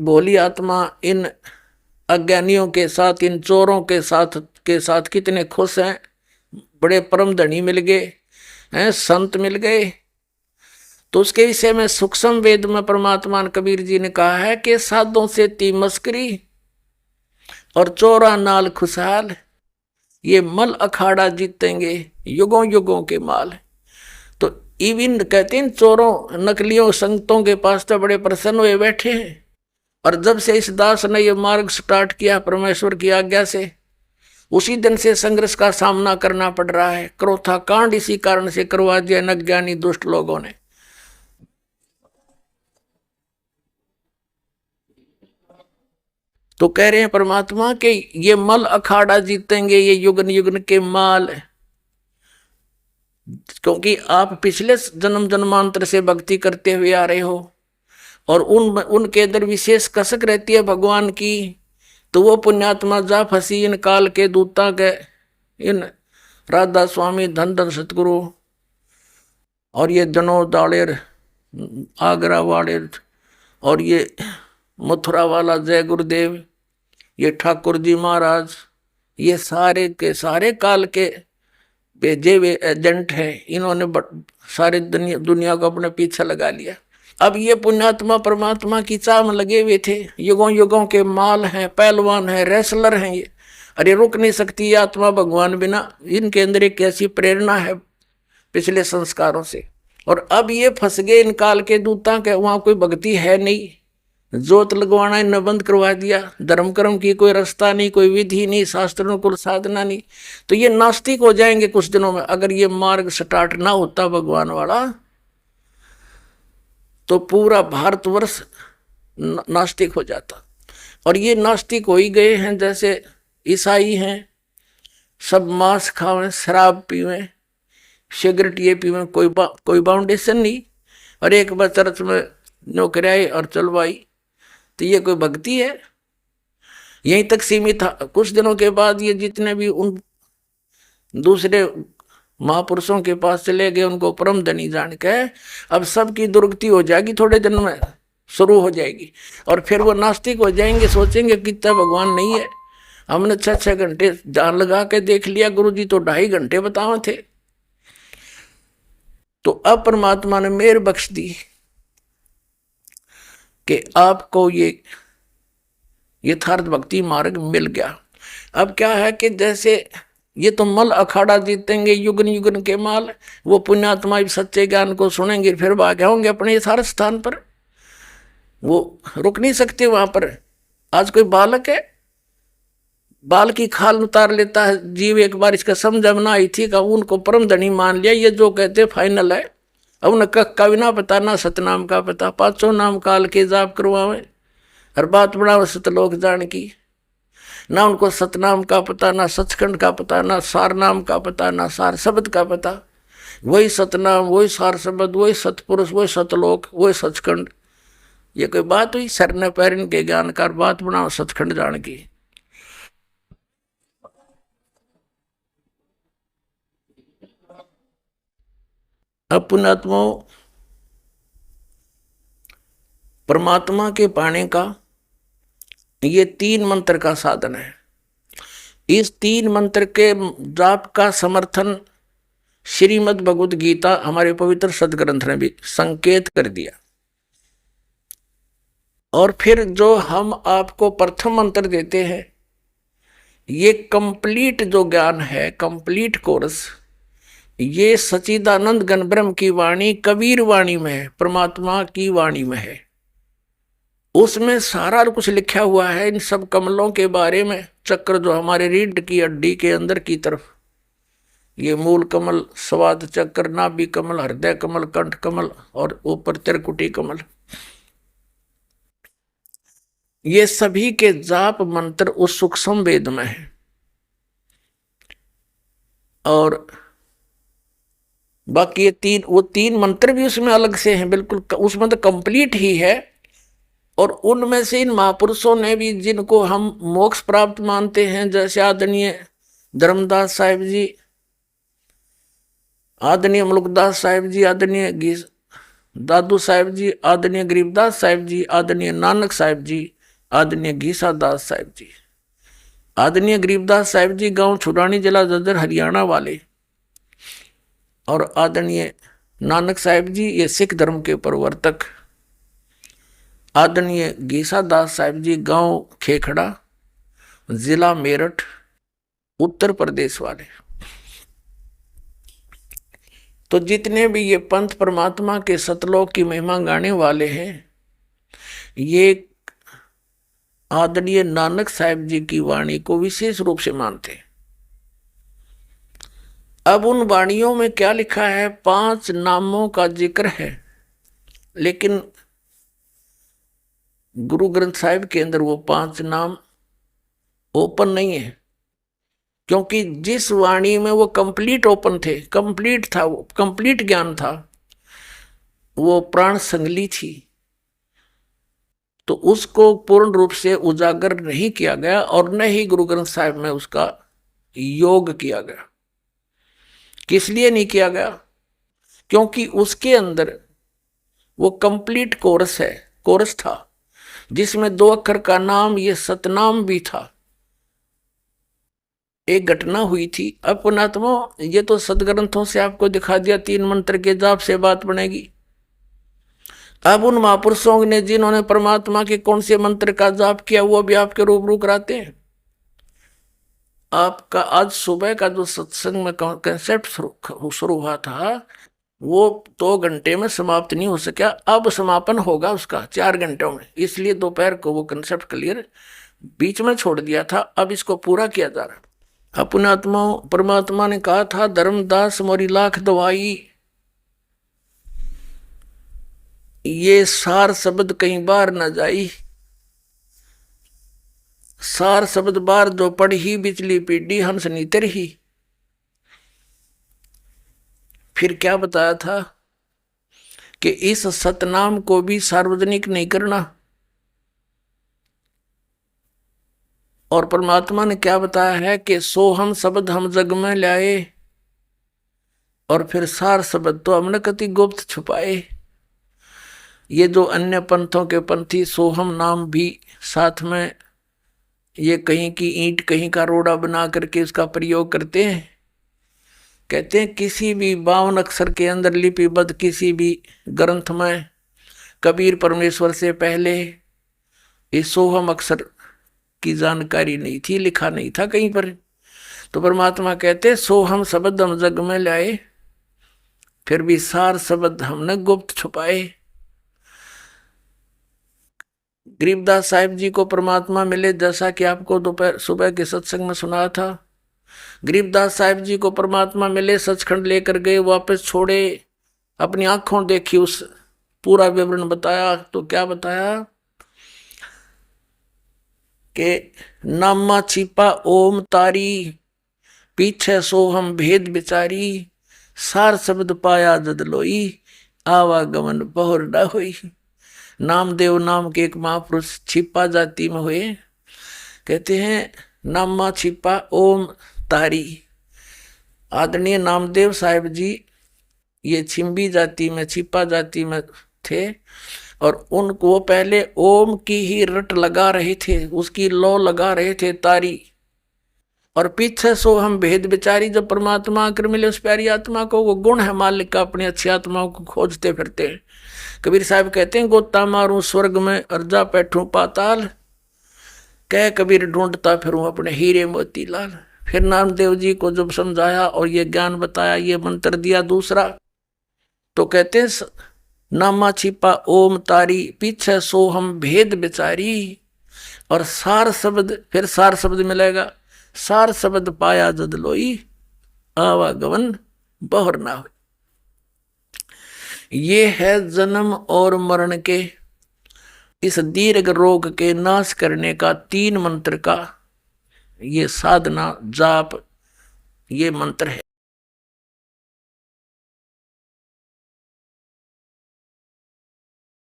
भोली आत्मा इन अज्ञानियों के साथ, इन चोरों के साथ कितने खुश हैं। बड़े परम धनी मिल गए हैं, संत मिल गए। तो उसके विषय में सूक्ष्म वेद में परमात्मा ने कबीर जी ने कहा है कि साधों से ती मस्करी और चोरा नाल खुशहाल, ये मल अखाड़ा जीतेंगे युगों युगों के माल। तो इविन कहते हैं चोरों नकलियों संतों के पास तो बड़े प्रसन्न हुए बैठे हैं। और जब से इस दास ने ये मार्ग स्टार्ट किया परमेश्वर की आज्ञा से, उसी दिन से संघर्ष का सामना करना पड़ रहा है। क्रोथा कांड इसी कारण से करवा दिया अज्ञानी दुष्ट लोगों ने। तो कह रहे हैं परमात्मा के ये मल अखाड़ा जीतेंगे ये युगन युगन के माल। क्योंकि आप पिछले जन्म जन्मांतर से भक्ति करते हुए आ रहे हो और उनके अंदर विशेष कसक रहती है भगवान की। तो वो पुण्यात्मा जा फंसी इन काल के दूता के, इन राधा स्वामी धन धन सतगुरु और ये जनोद दालेर आगरा वाले और ये मथुरा वाला जय गुरुदेव, ये ठाकुर जी महाराज, ये सारे के सारे काल के भेजे हुए एजेंट हैं। इन्होंने सारे दुनिया को अपने पीछे लगा लिया। अब ये पुण्यात्मा परमात्मा की चाह में लगे हुए थे, युगों युगों के माल हैं, पहलवान हैं, रेसलर हैं ये। अरे रुक नहीं सकती ये आत्मा भगवान बिना। इनके अंदर एक ऐसी प्रेरणा है पिछले संस्कारों से। और अब ये फंस गए इन काल के दूता के, वहां कोई भक्ति है नहीं, जोत लगवाना इन्हें बंद करवा दिया, धर्म कर्म की कोई रास्ता नहीं, कोई विधि नहीं, शास्त्रों को साधना नहीं। तो ये नास्तिक हो जाएंगे कुछ दिनों में। अगर ये मार्ग स्टार्ट ना होता भगवान वाला तो पूरा भारतवर्ष नास्तिक हो जाता। और ये नास्तिक हो ही गए हैं। जैसे ईसाई हैं, सब मांस खावें, शराब पीवें, सिगरेट ये पीवें, कोई बाउंडेशन नहीं। और एक बार चर्च में नौकरी और चलवाई, तो ये कोई भक्ति है? यहीं तक सीमित था। कुछ दिनों के बाद ये जितने भी उन दूसरे महापुरुषों के पास चले गए, उनको परम धनी जान के अब सबकी दुर्गति हो जाएगी, थोड़े दिन में शुरू हो जाएगी। और फिर वो नास्तिक हो जाएंगे, सोचेंगे कितना भगवान नहीं है। हमने 6-6 घंटे जान लगा के देख लिया, गुरु जी तो 2.5 घंटे बताए थे। तो अब परमात्मा ने मेहर बख्श दी कि आपको ये यथार्थ भक्ति मार्ग मिल गया। अब क्या है कि जैसे ये तो मल अखाड़ा जीतेंगे युगन युगन के माल, वो पुण्यात्मा सच्चे ज्ञान को सुनेंगे फिर भाग होंगे अपने यथार्थ स्थान पर। वो रुक नहीं सकते वहां पर। आज कोई बालक है, बाल की खाल उतार लेता है जीव। एक बार इसका समझ में ना आई थी कि उनको परम धनी मान लिया, ये जो कहते फाइनल है। अब उन्हें कक्का भी ना पता, ना सतनाम का पता, 500 नाम काल के जाप करवावे हर बात बढ़ावे सतलोक जान की। ना उनको सतनाम का पता, ना सचखंड का पता, ना सार नाम का पता, ना सार शब्द का पता। वही सतनाम, वही सार शब्द, वही सतपुरुष, वही सतलोक, वही सचखंड। ये कोई बात हुई? सर ने पैरन के ज्ञानकार बात बनाओ सचखंड जान की। अब पुण्यात्माओं, परमात्मा के पाने का ये 3 मंत्र का साधन है। इस 3 मंत्र के जाप का समर्थन श्रीमद् भगवद गीता हमारे पवित्र सदग्रंथ ने भी संकेत कर दिया। और फिर जो हम आपको प्रथम मंत्र देते हैं, ये कंप्लीट जो ज्ञान है, कंप्लीट कोर्स, ये सच्चिदानंद घन ब्रह्म की वाणी कबीर वाणी में है, परमात्मा की वाणी में है। उसमें सारा कुछ लिखा हुआ है इन सब कमलों के बारे में। चक्र जो हमारे रीढ़ की हड्डी के अंदर की तरफ, ये मूल कमल, स्वाद चक्र, नाभि कमल, हृदय कमल, कंठ कमल और ऊपर त्रिकुटी कमल, ये सभी के जाप मंत्र उस सूक्ष्म वेद में है। और बाकी ये वो 3 मंत्र भी उसमें अलग से हैं, बिल्कुल उसमें तो कंप्लीट ही है। और उनमें से इन महापुरुषों ने भी, जिनको हम मोक्ष प्राप्त मानते हैं, जैसे आदरणीय धर्मदास साहिब जी, आदरणीय मुलुकदास साहिब जी, आदरणीय दादू साहिब जी, आदरणीय गरीबदास साहिब जी, आदरणीय नानक साहिब जी, आदरणीय घीसा दास साहिब जी। आदरणीय गरीबदास साहिब जी गांव छुड़ानी, जिला जज्जर, हरियाणा वाले, और आदरणीय नानक साहिब जी ये सिख धर्म के प्रवर्तक। आदरणीय घीसा दास साहिब जी गांव खेखड़ा, जिला मेरठ, उत्तर प्रदेश वाले। तो जितने भी ये पंथ परमात्मा के सतलोक की महिमा गाने वाले हैं, ये आदरणीय नानक साहिब जी की वाणी को विशेष रूप से मानते हैं। अब उन वाणियों में क्या लिखा है? 5 नामों का जिक्र है, लेकिन गुरु ग्रंथ साहिब के अंदर वो 5 नाम ओपन नहीं है, क्योंकि जिस वाणी में वो कंप्लीट ओपन थे, कंप्लीट था, वो कंप्लीट ज्ञान था, वो प्राण संगली थी, तो उसको पूर्ण रूप से उजागर नहीं किया गया और न ही गुरु ग्रंथ साहिब में उसका योग किया गया। किस लिए नहीं किया गया? क्योंकि उसके अंदर वो कंप्लीट कोरस है, कोरस था, जिसमें 2 अक्षर का नाम, ये सतनाम भी था। एक घटना हुई थी। अब पुणात्मा, ये तो सदग्रंथों से आपको दिखा दिया, 3 मंत्र के जाप से बात बनेगी। अब उन महापुरुषों ने जिन्होंने परमात्मा के कौन से मंत्र का जाप किया, वो भी आपके रूबरू कराते हैं। आपका आज सुबह का जो सत्संग में कंसेप्ट शुरू हुआ था, वो 2 घंटे में समाप्त नहीं हो सका। अब समापन होगा उसका 4 घंटों में, इसलिए दोपहर को वो कंसेप्ट क्लियर बीच में छोड़ दिया था, अब इसको पूरा किया जा रहा। अपने आत्मा परमात्मा ने कहा था, धर्मदास मोरी लाख दवाई, ये सार शब्द कहीं बार न जाई, सार शब्द बार जो पढ़ी, बिचली पीढ़ी हंस नीतर ही। फिर क्या बताया था कि इस सतनाम को भी सार्वजनिक नहीं करना। और परमात्मा ने क्या बताया है कि सोहम शब्द हम जग में लाए, और फिर सार शब्द तो हमने कति गुप्त छुपाए। ये जो अन्य पंथों के पंथी सोहम नाम भी साथ में ये कहीं की ईंट कहीं का रोड़ा बना करके इसका प्रयोग करते हैं। कहते हैं किसी भी 52 अक्षर के अंदर लिपिबद्ध किसी भी ग्रंथ में कबीर परमेश्वर से पहले इस सोहम अक्षर की जानकारी नहीं थी, लिखा नहीं था कहीं पर। तो परमात्मा कहते सोहम शब्द हम जग में लाए, फिर भी सार शब्द हमने गुप्त छुपाए। गरीबदास साहिब जी को परमात्मा मिले, जैसा कि आपको दोपहर सुबह के सत्संग में सुनाया था। गरीबदास साहिब जी को परमात्मा मिले, सचखंड लेकर गए, वापस छोड़े, अपनी आंखों देखी, उस पूरा विवरण बताया। तो क्या बताया कि नामा छिपा ओम तारी, पीछे सोहम भेद बिचारी, सार शब्द पाया जदलोई, आवागमन बहुर न हुई। नामदेव नाम के एक महापुरुष छिपा जाति में हुए। कहते हैं नामा छिपा ओम तारी। आदरणीय नामदेव साहिब जी ये छिंबी जाति में, छिपा जाति में थे, और उनको पहले ओम की ही रट लगा रहे थे, उसकी लौ लगा रहे थे तारी, और पीछे सो हम भेद बिचारी। जब परमात्मा आकर मिले उस प्यारी आत्मा को, वो गुण है मालिक का, अपनी अच्छी आत्माओं को खोजते फिरते हैं। कबीर साहब कहते हैं गोता मारूं स्वर्ग में, अर्जा बैठूं पाताल, कह कबीर ढूंढता फिरूं अपने हीरे मोती लाल। फिर नामदेव जी को जब समझाया और ये ज्ञान बताया, ये मंत्र दिया दूसरा, तो कहते हैं नामा छिपा ओम तारी, पीछे सो हम भेद बिचारी, और सार शब्द, फिर सार शब्द मिलेगा, सार शब्द पाया जदलोई, आवागमन बहुर ना हो। ये है जन्म और मरण के, इस दीर्घ रोग के नाश करने का 3 मंत्र का ये साधना जाप, ये मंत्र है।